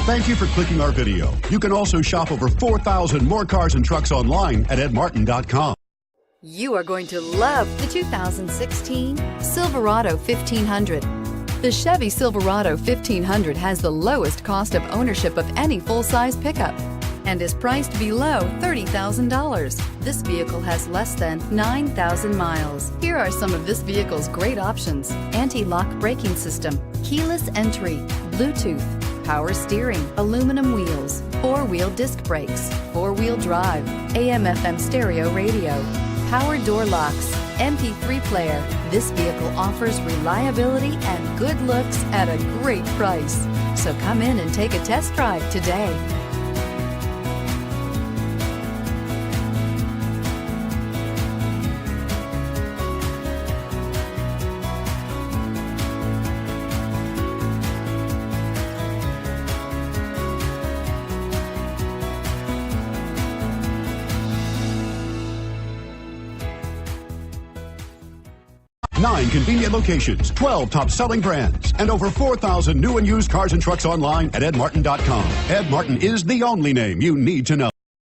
Thank you for clicking our video. You can also shop over 4,000 more cars and trucks online at edmartin.com. You are going to love the 2016 Silverado 1500. The Chevy Silverado 1500 has the lowest cost of ownership of any full-size pickup and is priced below $30,000. This vehicle has less than 9,000 miles. Here are some of this vehicle's great options: anti-lock braking system, keyless entry, Bluetooth, power steering, aluminum wheels, four-wheel disc brakes, four-wheel drive, AM/FM stereo radio, power door locks, MP3 player. This vehicle offers reliability and good looks at a great price. So come in and take a test drive today. Nine convenient locations, 12 top-selling brands, and over 4,000 new and used cars and trucks online at edmartin.com. Ed Martin is the only name you need to know.